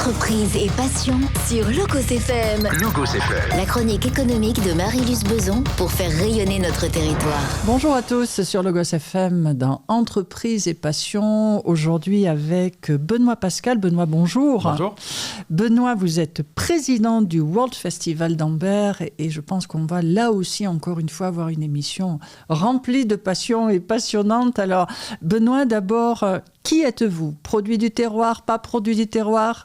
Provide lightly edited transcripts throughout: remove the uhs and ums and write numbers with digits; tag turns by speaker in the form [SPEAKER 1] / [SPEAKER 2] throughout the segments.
[SPEAKER 1] Entreprise et passion sur Logos FM.
[SPEAKER 2] Logos FM.
[SPEAKER 1] La chronique économique de Marie-Luce Beson pour faire rayonner notre territoire.
[SPEAKER 3] Bonjour à tous sur Logos FM dans Entreprise et passion. Aujourd'hui avec Benoît Pascal. Benoît, bonjour.
[SPEAKER 4] Bonjour.
[SPEAKER 3] Benoît, vous êtes président du World Festival d'Ambert et je pense qu'on va là aussi encore une fois avoir une émission remplie de passion et passionnante. Alors Benoît, d'abord, qui êtes-vous? Produit du terroir, pas produit du terroir?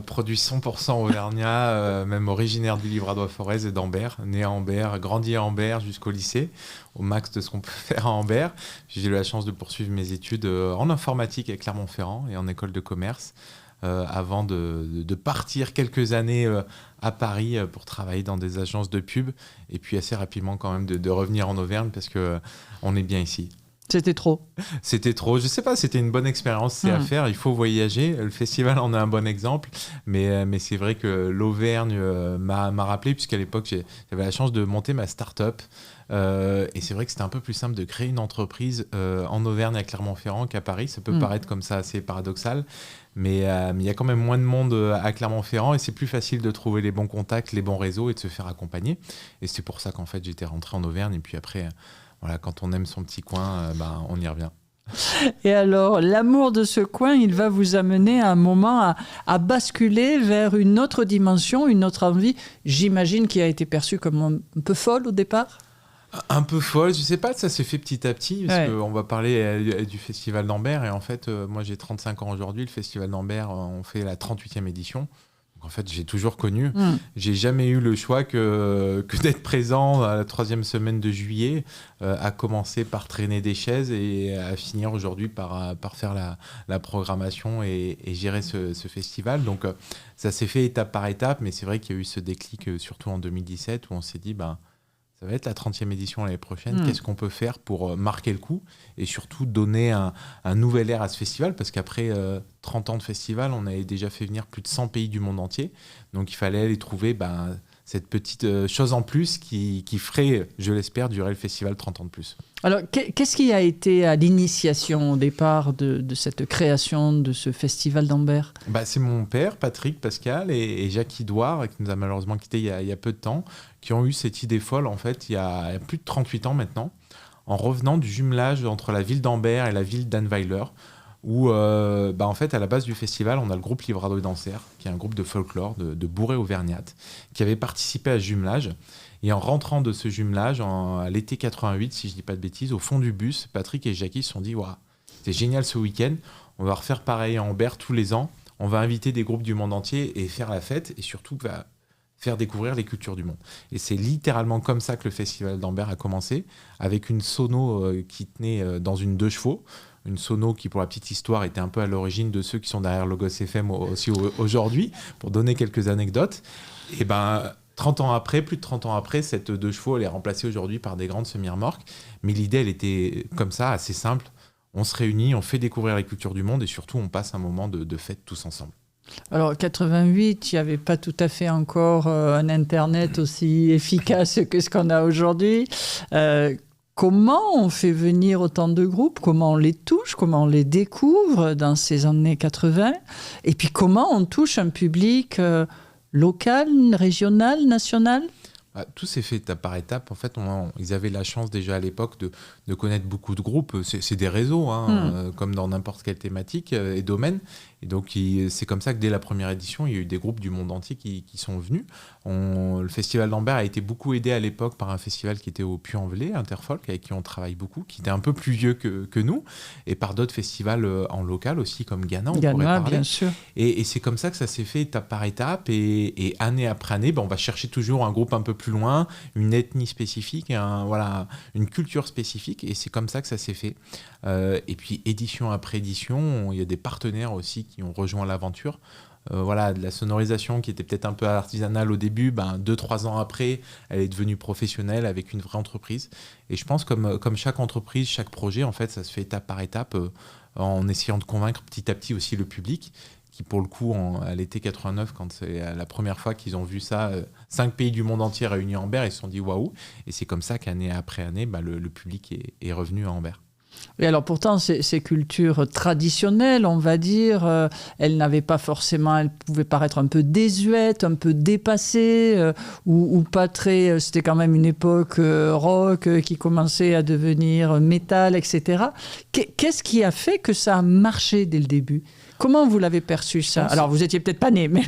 [SPEAKER 4] Produit 100% auvergnat, même originaire du Livradois-Forez et d'Ambert, né à Ambert, grandi à Ambert jusqu'au lycée, au max de ce qu'on peut faire à Ambert. J'ai eu la chance de poursuivre mes études en informatique à Clermont-Ferrand et en école de commerce, avant de partir quelques années à Paris pour travailler dans des agences de pub, et puis assez rapidement quand même de revenir en Auvergne parce qu'on est bien ici.
[SPEAKER 3] C'était trop.
[SPEAKER 4] C'était trop. Je sais pas, c'était une bonne expérience, c'est à faire. Il faut voyager. Le festival en a un bon exemple. Mais c'est vrai que l'Auvergne m'a rappelé, puisqu'à l'époque, j'avais la chance de monter ma start-up. Et c'est vrai que c'était un peu plus simple de créer une entreprise en Auvergne à Clermont-Ferrand qu'à Paris. Ça peut paraître comme ça assez paradoxal. Mais il y a quand même moins de monde à Clermont-Ferrand et c'est plus facile de trouver les bons contacts, les bons réseaux et de se faire accompagner. Et c'est pour ça qu'en fait, j'étais rentré en Auvergne. Et puis après... Voilà, quand on aime son petit coin, on y revient.
[SPEAKER 3] Et alors, l'amour de ce coin, il va vous amener à un moment à basculer vers une autre dimension, une autre envie, j'imagine, qui a été perçue comme un peu folle au départ?
[SPEAKER 4] Un peu folle, je sais pas, ça s'est fait petit à petit, parce qu'on va parler du Festival d'Ambert, et en fait, moi j'ai 35 ans aujourd'hui, le Festival d'Ambert, on fait la 38e édition. En fait, j'ai toujours connu. J'ai jamais eu le choix que d'être présent à la 3e semaine de juillet, à commencer par traîner des chaises et à finir aujourd'hui par faire la programmation et gérer ce festival. Donc, ça s'est fait étape par étape, mais c'est vrai qu'il y a eu ce déclic, surtout en 2017, où on s'est dit... ça va être la 30e édition l'année prochaine. Qu'est-ce qu'on peut faire pour marquer le coup et surtout donner un nouvel air à ce festival? Parce qu'après 30 ans de festival, on avait déjà fait venir plus de 100 pays du monde entier. Donc il fallait aller trouver cette petite chose en plus qui ferait, je l'espère, durer le festival 30 ans de plus. Alors,
[SPEAKER 3] qu'est-ce qui a été à l'initiation au départ de cette création de ce festival d'Ambert?
[SPEAKER 4] C'est mon père, Patrick Pascal, et Jacques Idouard, qui nous a malheureusement quittés il y a peu de temps, qui ont eu cette idée folle, en fait, il y a plus de 38 ans maintenant, en revenant du jumelage entre la ville d'Ambert et la ville d'Annweiler, où, en fait, à la base du festival, on a le groupe Livradois et Danseurs, qui est un groupe de folklore, de bourrées auvergnates, qui avait participé à ce jumelage. Et en rentrant de ce jumelage, à l'été 88, si je ne dis pas de bêtises, au fond du bus, Patrick et Jackie se sont dit waouh, c'est génial ce week-end, on va refaire pareil à Ambert tous les ans, on va inviter des groupes du monde entier et faire la fête, et surtout faire découvrir les cultures du monde. Et c'est littéralement comme ça que le festival d'Ambert a commencé, avec une sono qui tenait dans une 2 chevaux, une sono qui, pour la petite histoire, était un peu à l'origine de ceux qui sont derrière Logos FM aussi aujourd'hui, pour donner quelques anecdotes. Et 30 ans après, plus de 30 ans après, cette 2 chevaux, elle est remplacée aujourd'hui par des grandes semi-remorques. Mais l'idée, elle était comme ça, assez simple. On se réunit, on fait découvrir les cultures du monde et surtout, on passe un moment de fête tous ensemble.
[SPEAKER 3] Alors, 88, il n'y avait pas tout à fait encore un Internet aussi efficace que ce qu'on a aujourd'hui. Comment on fait venir autant de groupes? Comment on les touche? Comment on les découvre dans ces années 80? Et puis, comment on touche un public local, régional, national?
[SPEAKER 4] Tout s'est fait étape par étape. En fait, ils avaient la chance déjà à l'époque de connaître beaucoup de groupes. C'est des réseaux, comme dans n'importe quelle thématique et domaine. Et donc, c'est comme ça que dès la première édition, il y a eu des groupes du monde entier qui sont venus. Le Festival d'Ambert a été beaucoup aidé à l'époque par un festival qui était au Puy-en-Velay, Interfolk, avec qui on travaille beaucoup, qui était un peu plus vieux que nous, et par d'autres festivals en local aussi, comme Ghana, on pourrait parler.
[SPEAKER 3] Bien sûr.
[SPEAKER 4] Et c'est comme ça que ça s'est fait étape par étape, et année après année, on va chercher toujours un groupe un peu plus loin, une ethnie spécifique, une culture spécifique, et c'est comme ça que ça s'est fait. Et puis, édition après édition, il y a des partenaires aussi qui ont rejoint l'aventure. De la sonorisation qui était peut-être un peu artisanale au début, 2-3 ans après, elle est devenue professionnelle avec une vraie entreprise. Et je pense comme chaque entreprise, chaque projet, en fait, ça se fait étape par étape en essayant de convaincre petit à petit aussi le public qui, pour le coup, à l'été 89, quand c'est la première fois qu'ils ont vu ça, 5 pays du monde entier réunis à Ambert, ils se sont dit waouh. Et c'est comme ça qu'année après année, le public est revenu à Ambert.
[SPEAKER 3] Et alors pourtant, ces cultures traditionnelles, on va dire, elles n'avaient pas forcément, elles pouvaient paraître un peu désuètes, un peu dépassées, ou pas très. C'était quand même une époque rock qui commençait à devenir métal, etc. Qu'est-ce qui a fait que ça a marché dès le début ? Comment vous l'avez perçu, ça ? Alors, vous étiez peut-être pas né, mais...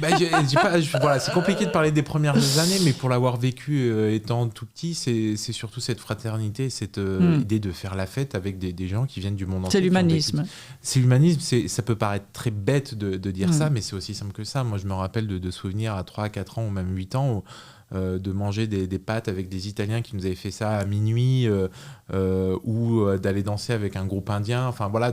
[SPEAKER 4] Voilà, c'est compliqué de parler des premières années, mais pour l'avoir vécu étant tout petit, c'est surtout cette fraternité, cette idée de faire la fête avec des gens qui viennent du monde entier.
[SPEAKER 3] C'est l'humanisme.
[SPEAKER 4] C'est l'humanisme, ça peut paraître très bête de dire ça, mais c'est aussi simple que ça. Moi, je me rappelle de souvenirs à 3, 4 ans ou même 8 ans de manger des pâtes avec des Italiens qui nous avaient fait ça à minuit ou d'aller danser avec un groupe indien. Enfin, voilà,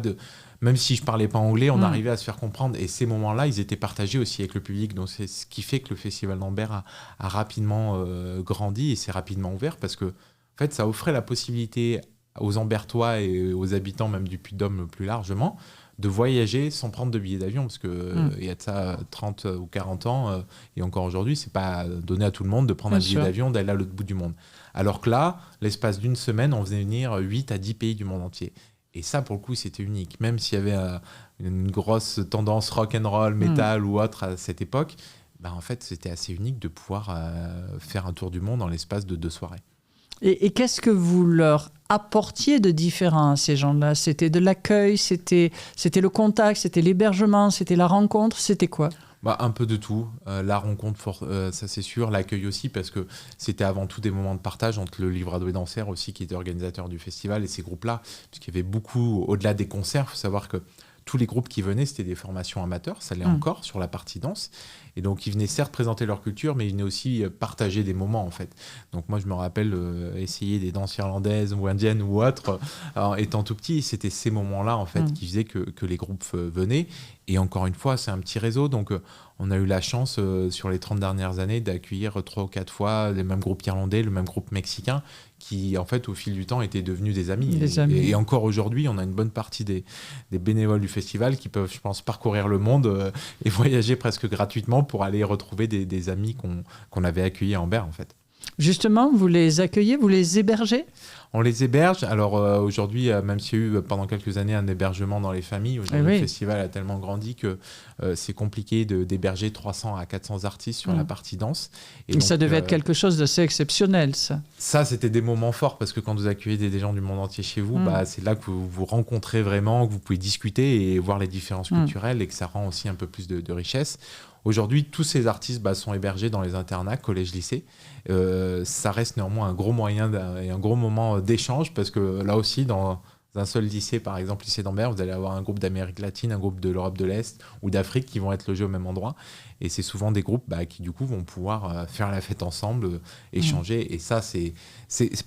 [SPEAKER 4] même si je parlais pas anglais, on arrivait à se faire comprendre. Et ces moments-là, ils étaient partagés aussi avec le public. Donc, c'est ce qui fait que le Festival d'Ambert a rapidement grandi et s'est rapidement ouvert parce que, en fait, ça offrait la possibilité aux Ambertois et aux habitants même du Puy-de-Dôme plus largement de voyager sans prendre de billets d'avion parce que il y a de ça 30 ou 40 ans et encore aujourd'hui, c'est pas donné à tout le monde de prendre un billet d'avion, d'aller à l'autre bout du monde. Alors que là, l'espace d'une semaine, on faisait venir 8 à 10 pays du monde entier. Et ça, pour le coup, c'était unique. Même s'il y avait une grosse tendance rock'n'roll, métal ou autre à cette époque, en fait, c'était assez unique de pouvoir faire un tour du monde en l'espace de 2 soirées.
[SPEAKER 3] Et qu'est-ce que vous leur apportiez de différent à ces gens-là ? C'était de l'accueil, c'était le contact, c'était l'hébergement, c'était la rencontre, c'était quoi ?
[SPEAKER 4] Un peu de tout. La rencontre, ça c'est sûr. L'accueil aussi, parce que c'était avant tout des moments de partage entre le Livradois et Danseurs aussi, qui était organisateur du festival, et ces groupes-là. Puisqu'il y avait beaucoup, au-delà des concerts, il faut savoir que tous les groupes qui venaient, c'était des formations amateurs, ça l'est encore sur la partie danse. Et donc, ils venaient certes présenter leur culture, mais ils venaient aussi partager des moments, en fait. Donc, moi, je me rappelle essayer des danses irlandaises ou indiennes ou autres. Alors, étant tout petit, c'était ces moments-là, en fait, qui faisaient que les groupes venaient. Et encore une fois, c'est un petit réseau. Donc, on a eu la chance, sur les 30 dernières années, d'accueillir 3 ou 4 fois les mêmes groupes irlandais, le même groupe mexicain, qui, en fait, au fil du temps, étaient devenus des amis. Et encore aujourd'hui, on a une bonne partie des bénévoles du festival qui peuvent, je pense, parcourir le monde et voyager presque gratuitement pour aller retrouver des amis qu'on avait accueillis à Ambert, en fait.
[SPEAKER 3] Justement, vous les accueillez, vous les hébergez ?
[SPEAKER 4] On les héberge. Alors aujourd'hui, même s'il y a eu pendant quelques années un hébergement dans les familles, aujourd'hui le festival a tellement grandi que c'est compliqué d'héberger 300 à 400 artistes sur la partie danse.
[SPEAKER 3] Et donc, ça devait être quelque chose d'assez exceptionnel, ça.
[SPEAKER 4] Ça, c'était des moments forts parce que quand vous accueillez des gens du monde entier chez vous, c'est là que vous vous rencontrez vraiment, que vous pouvez discuter et voir les différences culturelles et que ça rend aussi un peu plus de richesse. Aujourd'hui, tous ces artistes sont hébergés dans les internats, collège-lycée. Ça reste néanmoins un gros moyen et un gros moment d'échange parce que là aussi, dans un seul lycée, par exemple, lycée d'Ambert, vous allez avoir un groupe d'Amérique latine, un groupe de l'Europe de l'Est ou d'Afrique qui vont être logés au même endroit. Et c'est souvent des groupes qui, du coup, vont pouvoir faire la fête ensemble, échanger. Et ça, c'est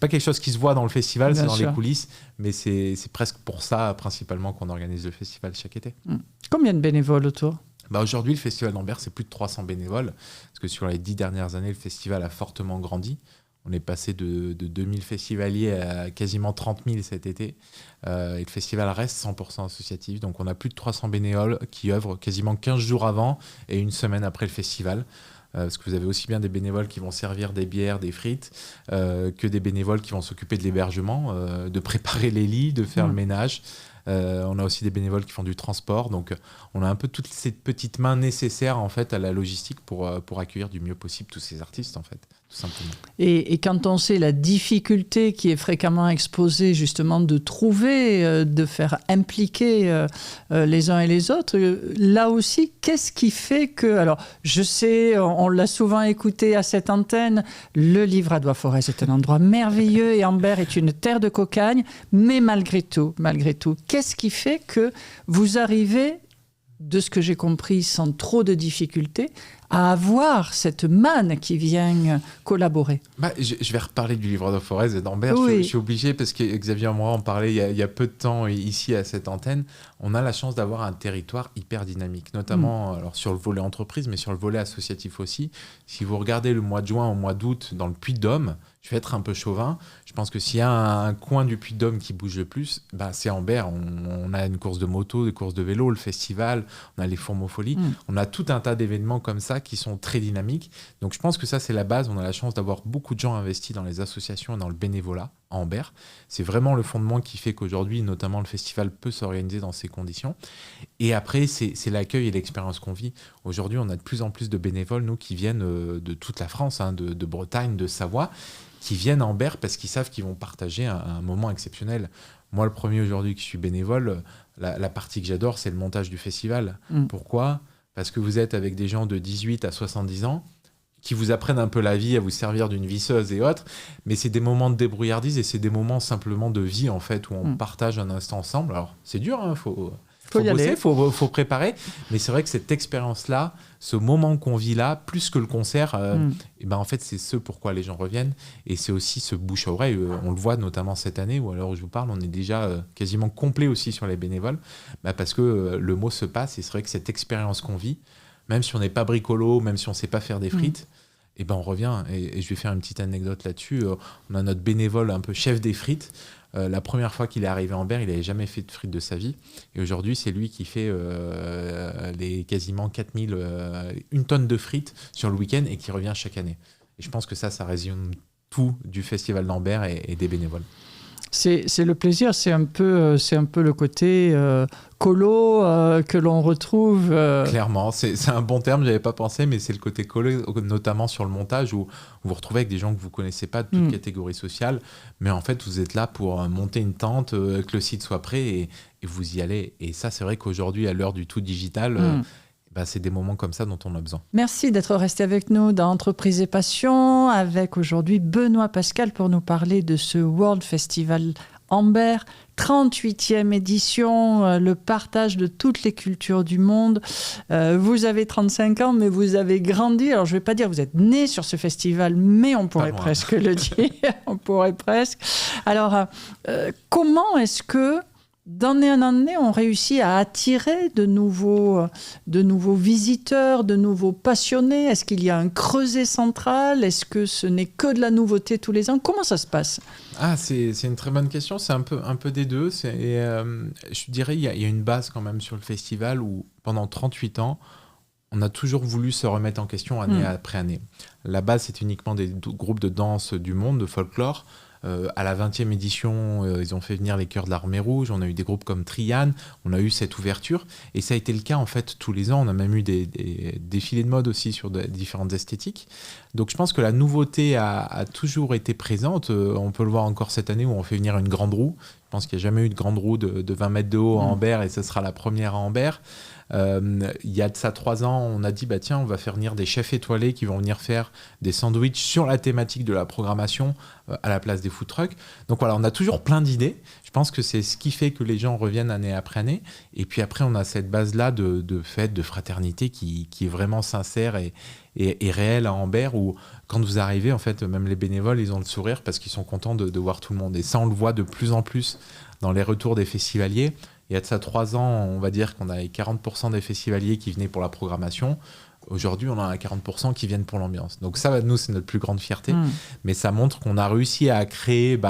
[SPEAKER 4] pas quelque chose qui se voit dans le festival, c'est dans les coulisses. Mais c'est presque pour ça, principalement, qu'on organise le festival chaque été.
[SPEAKER 3] Combien de bénévoles autour ?
[SPEAKER 4] Aujourd'hui, le Festival d'Ambert, c'est plus de 300 bénévoles, parce que sur les 10 dernières années, le festival a fortement grandi. On est passé de 2000 festivaliers à quasiment 30 000 cet été. Et le festival reste 100% associatif. Donc, on a plus de 300 bénévoles qui œuvrent quasiment 15 jours avant et une semaine après le festival. Parce que vous avez aussi bien des bénévoles qui vont servir des bières, des frites, que des bénévoles qui vont s'occuper de l'hébergement, de préparer les lits, de faire le ménage. On a aussi des bénévoles qui font du transport, donc on a un peu toutes ces petites mains nécessaires en fait à la logistique pour accueillir du mieux possible tous ces artistes en fait, tout simplement.
[SPEAKER 3] Et quand on sait la difficulté qui est fréquemment exposée justement de trouver, de faire impliquer les uns et les autres, là aussi, qu'est-ce qui fait que... Alors, je sais, on l'a souvent écouté à cette antenne, le Livradois-Forez est un endroit merveilleux et Ambert est une terre de cocagne, mais malgré tout, qu'est-ce qui fait que vous arrivez, de ce que j'ai compris, sans trop de difficultés, à avoir cette manne qui vient collaborer?
[SPEAKER 4] Je vais reparler du Livradois-Forez et d'Ambert.
[SPEAKER 3] Oui.
[SPEAKER 4] Je suis obligé parce que Xavier et moi en parlait il y a peu de temps ici à cette antenne. On a la chance d'avoir un territoire hyper dynamique, notamment alors, sur le volet entreprise, mais sur le volet associatif aussi. Si vous regardez le mois de juin au mois d'août dans le Puy-de-Dôme, je vais être un peu chauvin. Je pense que s'il y a un coin du Puy-de-Dôme qui bouge le plus, c'est Ambert. On a une course de moto, des courses de vélo, le festival, on a les Fourmopholies. On a tout un tas d'événements comme ça qui sont très dynamiques. Donc je pense que ça, c'est la base. On a la chance d'avoir beaucoup de gens investis dans les associations et dans le bénévolat à Ambert. C'est vraiment le fondement qui fait qu'aujourd'hui, notamment, le festival peut s'organiser dans ces conditions. Et après, c'est l'accueil et l'expérience qu'on vit. Aujourd'hui, on a de plus en plus de bénévoles, nous, qui viennent de toute la France, de Bretagne, de Savoie, qui viennent à Ambert parce qu'ils savent qu'ils vont partager un moment exceptionnel. Moi, le premier aujourd'hui qui suis bénévole, la partie que j'adore, c'est le montage du festival. Pourquoi ? Parce que vous êtes avec des gens de 18 à 70 ans qui vous apprennent un peu la vie, à vous servir d'une visseuse et autres, mais c'est des moments de débrouillardise et c'est des moments simplement de vie, en fait, où on partage un instant ensemble. Alors, c'est dur, hein, faut y bosser, faut préparer, mais c'est vrai que cette expérience-là, ce moment qu'on vit là, plus que le concert, et ben en fait, c'est ce pourquoi les gens reviennent, et c'est aussi ce bouche à oreille. On le voit notamment cette année, où à l'heure où je vous parle, on est déjà quasiment complet aussi sur les bénévoles, parce que le mot se passe, et c'est vrai que cette expérience qu'on vit, même si on n'est pas bricolo, même si on ne sait pas faire des frites, et ben on revient. Et je vais faire une petite anecdote là-dessus. On a notre bénévole un peu chef des frites. La première fois qu'il est arrivé à Ambert, il n'avait jamais fait de frites de sa vie. Et aujourd'hui, c'est lui qui fait les quasiment 4000, une tonne de frites sur le week-end et qui revient chaque année. Et je pense que ça résume tout du festival d'Ambert et des bénévoles.
[SPEAKER 3] C'est le plaisir, c'est un peu le côté colo que l'on retrouve.
[SPEAKER 4] Clairement, c'est un bon terme, j'avais pas pensé, mais c'est le côté colo, notamment sur le montage, où vous vous retrouvez avec des gens que vous connaissez pas de toute catégorie sociale, mais en fait vous êtes là pour monter une tente, que le site soit prêt et vous y allez. Et ça, c'est vrai qu'aujourd'hui, à l'heure du tout digital, c'est des moments comme ça dont on a besoin.
[SPEAKER 3] Merci d'être resté avec nous dans Entreprise et Passion, avec aujourd'hui Benoît Pascal pour nous parler de ce World Festival Ambert, 38e édition, le partage de toutes les cultures du monde. Vous avez 35 ans, mais vous avez grandi. Alors, je ne vais pas dire que vous êtes né sur ce festival, mais on pourrait presque le dire. On pourrait presque. Alors, comment est-ce que d'année en année, on réussit à attirer de nouveaux visiteurs, de nouveaux passionnés? Est-ce qu'il y a un creuset central? Est-ce que ce n'est que de la nouveauté tous les ans? Comment ça se passe?
[SPEAKER 4] C'est une très bonne question. C'est un peu des deux. Je dirais il y a une base quand même sur le festival où pendant 38 ans, on a toujours voulu se remettre en question année après année. La base, c'est uniquement des groupes de danse du monde, de folklore. À la 20e édition, ils ont fait venir les Chœurs de l'Armée Rouge, on a eu des groupes comme Triane, on a eu cette ouverture, et ça a été le cas en fait tous les ans. On a même eu des défilés de mode aussi sur différentes esthétiques. Donc je pense que la nouveauté a toujours été présente. On peut le voir encore cette année où on fait venir une grande roue. Je pense qu'il n'y a jamais eu de grande roue de 20 mètres de haut à Ambert, et ce sera la première à Ambert. Il y a de ça 3 ans, on a dit tiens, on va faire venir des chefs étoilés qui vont venir faire des sandwichs sur la thématique de la programmation à la place des food trucks. Donc voilà, on a toujours plein d'idées. Je pense que c'est ce qui fait que les gens reviennent année après année. Et puis après, on a cette base-là de fête, de fraternité qui est vraiment sincère et réelle à Ambert, où quand vous arrivez, en fait, même les bénévoles, ils ont le sourire parce qu'ils sont contents de voir tout le monde. Et ça, on le voit de plus en plus dans les retours des festivaliers. Il y a de ça 3 ans, on va dire qu'on avait 40% des festivaliers qui venaient pour la programmation. Aujourd'hui, on en a 40% qui viennent pour l'ambiance. Donc ça, nous, c'est notre plus grande fierté. Mais ça montre qu'on a réussi à créer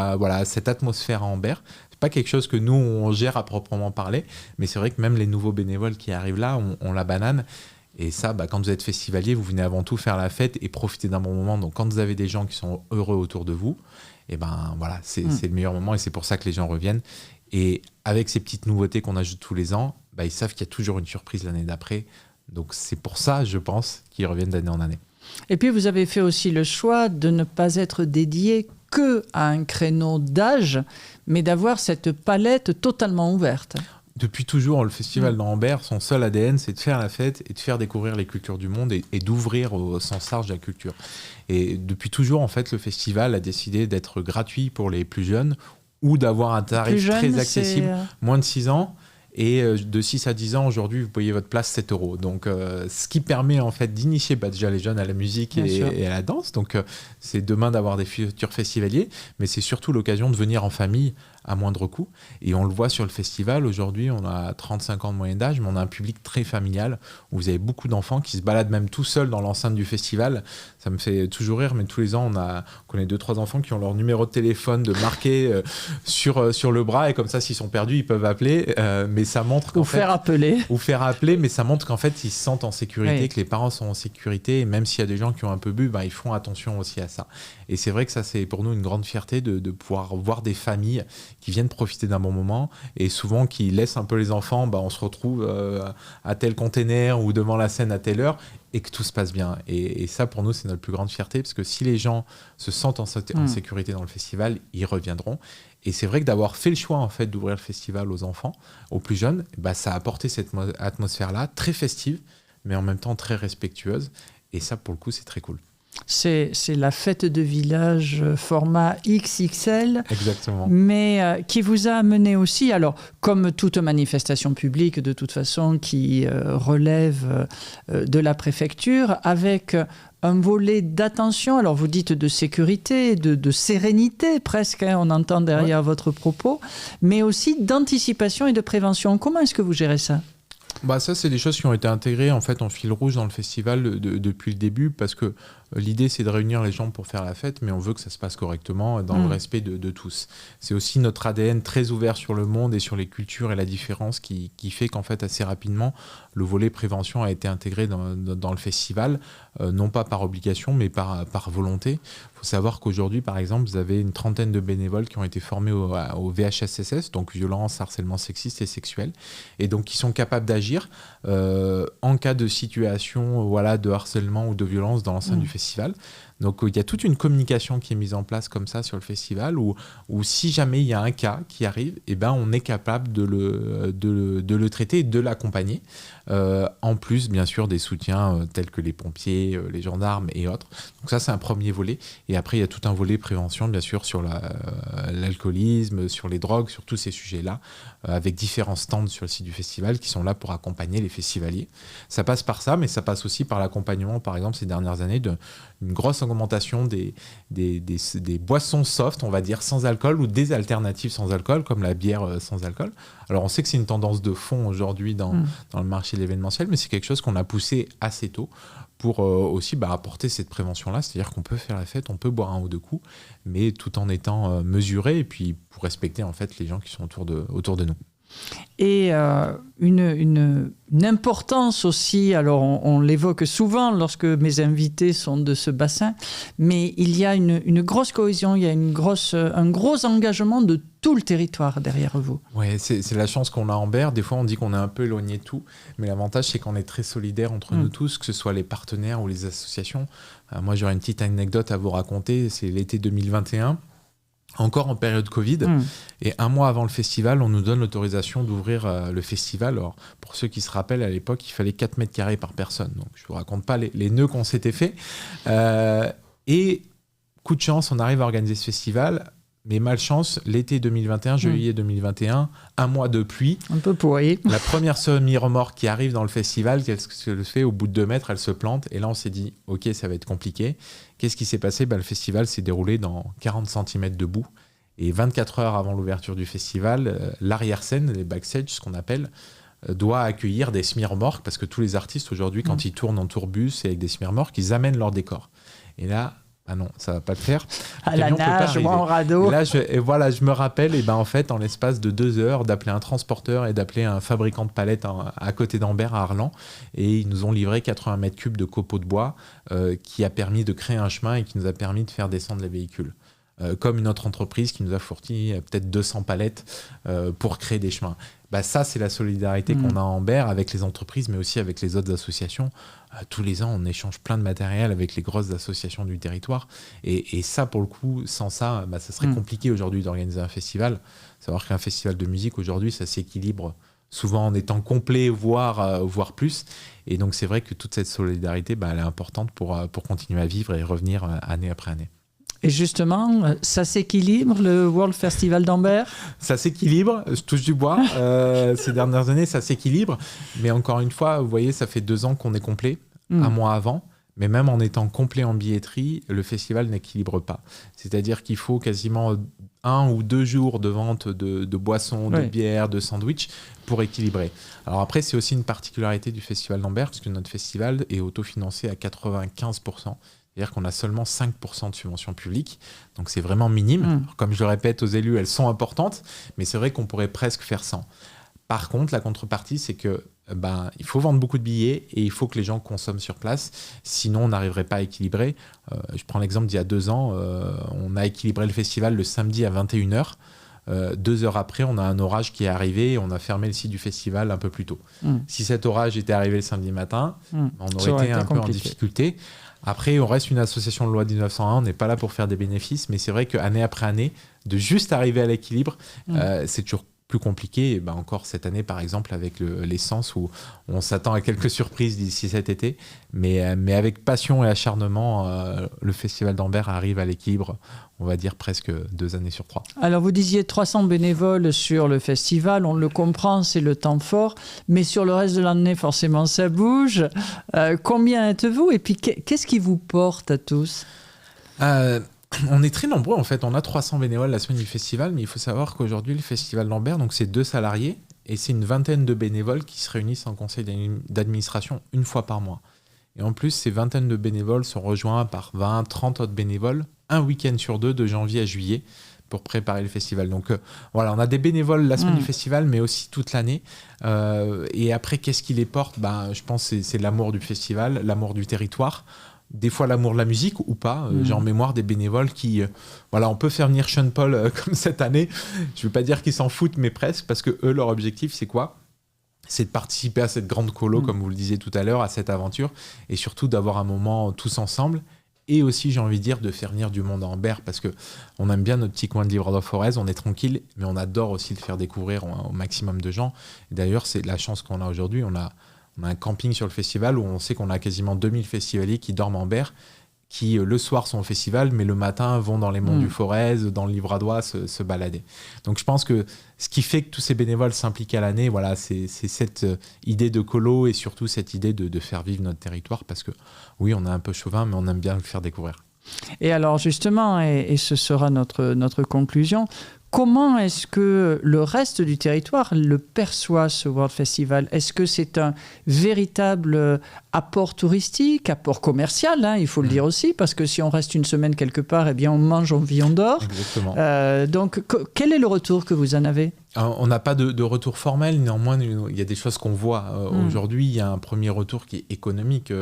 [SPEAKER 4] cette atmosphère à Ambert. C'est pas quelque chose que nous, on gère à proprement parler. Mais c'est vrai que même les nouveaux bénévoles qui arrivent là, on la banane. Et ça, quand vous êtes festivalier, vous venez avant tout faire la fête et profiter d'un bon moment. Donc quand vous avez des gens qui sont heureux autour de vous, et c'est le meilleur moment. Et c'est pour ça que les gens reviennent. Et avec ces petites nouveautés qu'on ajoute tous les ans, ils savent qu'il y a toujours une surprise l'année d'après. Donc c'est pour ça, je pense, qu'ils reviennent d'année en année.
[SPEAKER 3] Et puis vous avez fait aussi le choix de ne pas être dédié que à un créneau d'âge, mais d'avoir cette palette totalement ouverte.
[SPEAKER 4] Depuis toujours, le festival d'Ambert, son seul ADN, c'est de faire la fête et de faire découvrir les cultures du monde et d'ouvrir au sens large la culture. Et depuis toujours, en fait, le festival a décidé d'être gratuit pour les plus jeunes ou d'avoir un tarif très accessible, moins de 6 ans. Et de 6 à 10 ans, aujourd'hui, vous payez votre place 7 €. Donc, ce qui permet en fait d'initier déjà les jeunes à la musique et à la danse. Donc, c'est demain d'avoir des futurs festivaliers, mais c'est surtout l'occasion de venir en famille à moindre coût. Et on le voit sur le festival. Aujourd'hui, on a 35 ans de moyenne d'âge, mais on a un public très familial où vous avez beaucoup d'enfants qui se baladent même tout seuls dans l'enceinte du festival. Ça me fait toujours rire, mais tous les ans, on connaît 2-3 enfants qui ont leur numéro de téléphone de marqué sur le bras, et comme ça, s'ils sont perdus, ils peuvent appeler. Mais ça montre qu'en fait, faire appeler, mais ça montre qu'en fait, ils se sentent en sécurité, que les parents sont en sécurité. Et même s'il y a des gens qui ont un peu bu, ils font attention aussi à ça. Et c'est vrai que ça, c'est pour nous une grande fierté de pouvoir voir des familles qui viennent profiter d'un bon moment, et souvent qui laissent un peu les enfants. On se retrouve à tel container ou devant la scène à telle heure, et que tout se passe bien. Et ça, pour nous, c'est notre plus grande fierté, parce que si les gens se sentent en sécurité dans le festival, ils reviendront. Et c'est vrai que d'avoir fait le choix en fait d'ouvrir le festival aux enfants, aux plus jeunes, ça a apporté cette atmosphère-là, très festive, mais en même temps très respectueuse. Et ça, pour le coup, c'est très cool.
[SPEAKER 3] C'est la fête de village format XXL.
[SPEAKER 4] Exactement.
[SPEAKER 3] Mais qui vous a amené aussi, alors comme toute manifestation publique de toute façon qui relève de la préfecture, avec un volet d'attention, alors vous dites de sécurité, de sérénité presque, on entend derrière votre propos, mais aussi d'anticipation et de prévention. Comment est-ce que vous gérez ça ?
[SPEAKER 4] Ça, c'est des choses qui ont été intégrées en fait en fil rouge dans le festival depuis le début, parce que l'idée, c'est de réunir les gens pour faire la fête, mais on veut que ça se passe correctement dans le respect de tous. C'est aussi notre ADN très ouvert sur le monde et sur les cultures et la différence qui fait qu'en fait, assez rapidement, le volet prévention a été intégré dans le festival, non pas par obligation, mais par volonté. Il faut savoir qu'aujourd'hui, par exemple, vous avez une 30aine de bénévoles qui ont été formés au VHSSS, donc violence, harcèlement sexiste et sexuel, et donc qui sont capables d'agir en cas de situation de harcèlement ou de violence dans l'enceinte du festival. Donc il y a toute une communication qui est mise en place comme ça sur le festival, où si jamais il y a un cas qui arrive, on est capable de le traiter et de l'accompagner. En plus, bien sûr, des soutiens tels que les pompiers, les gendarmes et autres. Donc ça, c'est un premier volet. Et après, il y a tout un volet prévention, bien sûr, sur l'alcoolisme, sur les drogues, sur tous ces sujets-là, avec différents stands sur le site du festival qui sont là pour accompagner les festivaliers. Ça passe par ça, mais ça passe aussi par l'accompagnement, par exemple, ces dernières années, d'une grosse augmentation des boissons soft, on va dire, sans alcool, ou des alternatives sans alcool, comme la bière sans alcool. Alors, on sait que c'est une tendance de fond aujourd'hui dans le marché de l'événementiel, mais c'est quelque chose qu'on a poussé assez tôt pour aussi apporter cette prévention-là. C'est-à-dire qu'on peut faire la fête, on peut boire un ou deux coups, mais tout en étant mesuré, et puis pour respecter en fait les gens qui sont autour de nous.
[SPEAKER 3] Et une importance aussi, alors on l'évoque souvent lorsque mes invités sont de ce bassin, mais il y a une grosse cohésion, il y a un gros engagement de tout le territoire derrière vous.
[SPEAKER 4] Oui, c'est la chance qu'on a en Berre. Des fois, on dit qu'on est un peu éloigné de tout, mais l'avantage, c'est qu'on est très solidaires entre nous tous, que ce soit les partenaires ou les associations. Moi, j'aurais une petite anecdote à vous raconter. C'est l'été 2021. Encore en période Covid, et un mois avant le festival, on nous donne l'autorisation d'ouvrir le festival. Alors, pour ceux qui se rappellent, à l'époque, il fallait 4 mètres carrés par personne. Donc, je ne vous raconte pas les nœuds qu'on s'était fait. Et coup de chance, on arrive à organiser ce festival. Mais malchance, l'été 2021, juillet 2021, un mois de pluie.
[SPEAKER 3] Un peu pourri.
[SPEAKER 4] La première semi-remorque qui arrive dans le festival, qu'est-ce qu'elle fait ? Au bout de 2 mètres, elle se plante. Et là, on s'est dit, OK, ça va être compliqué. Qu'est-ce qui s'est passé ? Le festival s'est déroulé dans 40 cm de boue. Et 24 heures avant l'ouverture du festival, l'arrière-scène, les backstage, ce qu'on appelle, doit accueillir des semi-remorques. Parce que tous les artistes, aujourd'hui, quand ils tournent en tourbus et avec des semi-remorques, ils amènent leur décor. Et là... non, ça va pas le faire.
[SPEAKER 3] À la nage ou en radeau.
[SPEAKER 4] Et là, je me rappelle, en fait, en l'espace de 2 heures, d'appeler un transporteur et d'appeler un fabricant de palettes à côté d'Ambert, à Arlan. Et ils nous ont livré 80 mètres cubes de copeaux de bois qui a permis de créer un chemin et qui nous a permis de faire descendre les véhicules. Comme une autre entreprise qui nous a fourni peut-être 200 palettes pour créer des chemins. Ça, c'est la solidarité qu'on a en Berre avec les entreprises, mais aussi avec les autres associations. Tous les ans, on échange plein de matériel avec les grosses associations du territoire. Et ça, pour le coup, sans ça, ça serait compliqué aujourd'hui d'organiser un festival. Savoir qu'un festival de musique, aujourd'hui, ça s'équilibre souvent en étant complet, voire plus. Et donc, c'est vrai que toute cette solidarité, elle est importante pour continuer à vivre et revenir année après année.
[SPEAKER 3] Et justement, ça s'équilibre, le World Festival d'Ambert ?
[SPEAKER 4] Ça s'équilibre, je touche du bois. Ces dernières années, ça s'équilibre. Mais encore une fois, vous voyez, ça fait 2 ans qu'on est complet, un mois avant. Mais même en étant complet en billetterie, le festival n'équilibre pas. C'est-à-dire qu'il faut quasiment 1 ou 2 jours de vente de boissons, de bières, de sandwichs pour équilibrer. Alors après, c'est aussi une particularité du Festival d'Ambert, parce que notre festival est autofinancé à 95%. C'est-à-dire qu'on a seulement 5% de subventions publiques, donc c'est vraiment minime. Alors, comme je le répète aux élus, elles sont importantes, mais c'est vrai qu'on pourrait presque faire 100. Par contre, la contrepartie, c'est que il faut vendre beaucoup de billets et il faut que les gens consomment sur place. Sinon, on n'arriverait pas à équilibrer. Je prends l'exemple d'il y a 2 ans. On a équilibré le festival le samedi à 21h. 2 heures après, on a un orage qui est arrivé et on a fermé le site du festival un peu plus tôt. Si cet orage était arrivé le samedi matin, on aurait été un peu en difficulté. Après, on reste une association de loi 1901, on n'est pas là pour faire des bénéfices, mais c'est vrai qu'année après année, de juste arriver à l'équilibre, c'est toujours plus compliqué. Et encore cette année, par exemple, avec l'essence, où on s'attend à quelques surprises d'ici cet été, mais avec passion et acharnement, le Festival d'Ambert arrive à l'équilibre, on va dire presque 2 années sur 3.
[SPEAKER 3] Alors vous disiez 300 bénévoles sur le festival, on le comprend, c'est le temps fort, mais sur le reste de l'année, forcément, ça bouge. Combien êtes-vous et puis qu'est-ce qui vous porte à tous ?
[SPEAKER 4] On est très nombreux en fait, on a 300 bénévoles la semaine du festival, mais il faut savoir qu'aujourd'hui le Festival d'Ambert, donc c'est 2 salariés et c'est une vingtaine de bénévoles qui se réunissent en conseil d'administration une fois par mois. Et en plus, ces vingtaines de bénévoles sont rejoints par 20, 30 autres bénévoles, un week-end sur 2 de janvier à juillet pour préparer le festival. Donc voilà, on a des bénévoles la semaine du festival, mais aussi toute l'année. Et après, qu'est-ce qui les porte ? Je pense que c'est l'amour du festival, l'amour du territoire. Des fois l'amour de la musique ou pas. J'ai en mémoire des bénévoles qui... on peut faire venir Sean Paul comme cette année. Je ne veux pas dire qu'ils s'en foutent, mais presque, parce que eux, leur objectif, c'est quoi ? C'est de participer à cette grande colo, comme vous le disiez tout à l'heure, à cette aventure, et surtout d'avoir un moment tous ensemble. Et aussi, j'ai envie de dire, de faire venir du monde à Ambert, parce qu'on aime bien notre petit coin de Livrador-Forez, on est tranquille, mais on adore aussi le faire découvrir au maximum de gens. Et d'ailleurs, c'est la chance qu'on a aujourd'hui. On a un camping sur le festival où on sait qu'on a quasiment 2000 festivaliers qui dorment en Ambert, qui le soir sont au festival, mais le matin vont dans les monts du Forez, dans le Livradois se balader. Donc je pense que ce qui fait que tous ces bénévoles s'impliquent à l'année, c'est cette idée de colo et surtout cette idée de faire vivre notre territoire, parce que oui, on est un peu chauvin, mais on aime bien le faire découvrir.
[SPEAKER 3] Et alors justement, et ce sera notre conclusion, comment est-ce que le reste du territoire le perçoit, ce World Festival ? Est-ce que c'est un véritable apport touristique, apport commercial, il faut le dire aussi, parce que si on reste une semaine quelque part, eh bien on mange, on vit, on dort.
[SPEAKER 4] Exactement.
[SPEAKER 3] Donc, quel est le retour que vous en avez ?
[SPEAKER 4] On n'a pas de retour formel, néanmoins, il y a des choses qu'on voit. Aujourd'hui, il y a un premier retour qui est économique.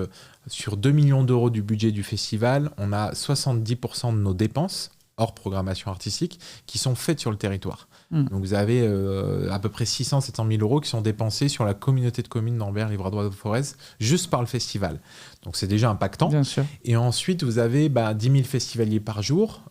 [SPEAKER 4] Sur 2 millions d'euros du budget du festival, on a 70% de nos dépenses, hors programmation artistique, qui sont faites sur le territoire. Donc vous avez à peu près 600-700 000 euros qui sont dépensés sur la communauté de communes d'Ambert-Livradois-Forez, juste par le festival. Donc c'est déjà impactant.
[SPEAKER 3] Bien sûr.
[SPEAKER 4] Et ensuite, vous avez 10 000 festivaliers par jour,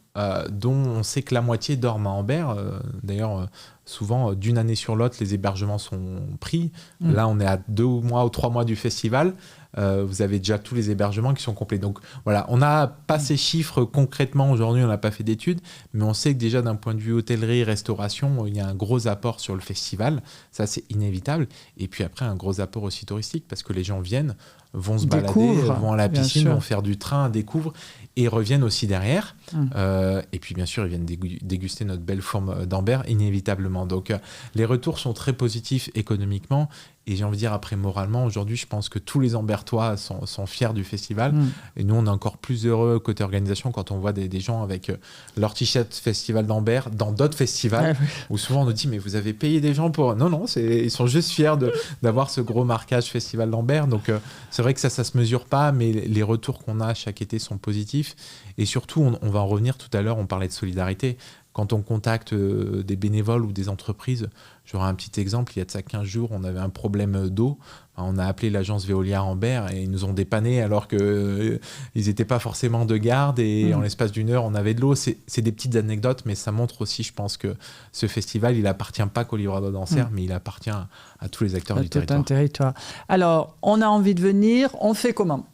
[SPEAKER 4] dont on sait que la moitié dorment à Ambert. D'ailleurs, souvent, d'une année sur l'autre, les hébergements sont pris. Là, on est à 2 mois ou 3 mois du festival. Vous avez déjà tous les hébergements qui sont complets. Donc voilà, on n'a pas ces chiffres concrètement aujourd'hui, on n'a pas fait d'études, mais on sait que déjà d'un point de vue hôtellerie, restauration, il y a un gros apport sur le festival, ça c'est inévitable. Et puis après, un gros apport aussi touristique, parce que les gens viennent, vont se balader, vont à la piscine, vont faire du train, découvrent et reviennent aussi derrière. Et puis bien sûr, ils viennent déguster notre belle forme d'Ambert, inévitablement. Donc les retours sont très positifs économiquement. Et j'ai envie de dire, après, moralement, aujourd'hui, je pense que tous les Ambertois sont fiers du festival. Et nous, on est encore plus heureux côté organisation quand on voit des gens avec leur t-shirt Festival d'Ambert dans d'autres festivals, où souvent on nous dit, mais vous avez payé des gens pour... Non, ils sont juste fiers d'avoir ce gros marquage Festival d'Ambert. Donc, c'est vrai que ça se mesure pas, mais les retours qu'on a chaque été sont positifs. Et surtout, on va en revenir tout à l'heure, on parlait de solidarité. Quand on contacte des bénévoles ou des entreprises, j'aurai un petit exemple, il y a de ça 15 jours, on avait un problème d'eau. On a appelé l'agence Veolia Ambert et ils nous ont dépanné alors qu'ils n'étaient pas forcément de garde et en l'espace d'une heure, on avait de l'eau. C'est des petites anecdotes, mais ça montre aussi, je pense, que ce festival, il n'appartient pas qu'au Livradois d'Anser, mais il appartient à tous les acteurs du territoire.
[SPEAKER 3] Alors, on a envie de venir, on fait comment ?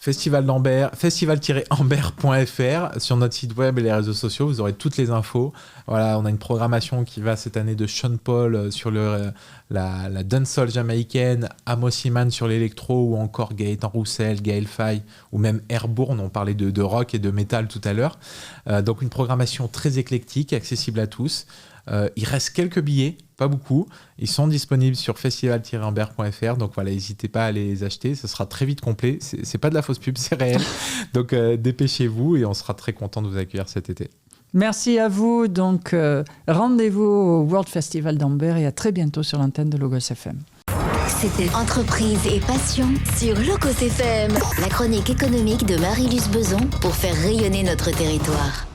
[SPEAKER 4] Festival d'Ambert, festival-ambert.fr. Sur notre site web et les réseaux sociaux, vous aurez toutes les infos. Voilà, on a une programmation qui va cette année de Sean Paul sur la dancehall jamaïcaine, Amos Iman sur l'électro, ou encore Gaëtan Roussel, Gaël Faye, ou même Airborne. On parlait de rock et de métal tout à l'heure. Donc une programmation très éclectique, accessible à tous. Il reste quelques billets, pas beaucoup. Ils sont disponibles sur festival-ambert.fr. Donc voilà, n'hésitez pas à les acheter. Ce sera très vite complet. C'est pas de la fausse pub, c'est réel. Donc dépêchez-vous et on sera très content de vous accueillir cet été.
[SPEAKER 3] Merci à vous. Donc rendez-vous au World Festival d'Ambert et à très bientôt sur l'antenne de Logos FM.
[SPEAKER 1] C'était Entreprise et Passion sur Logos FM. La chronique économique de Marie-Luce Beson pour faire rayonner notre territoire.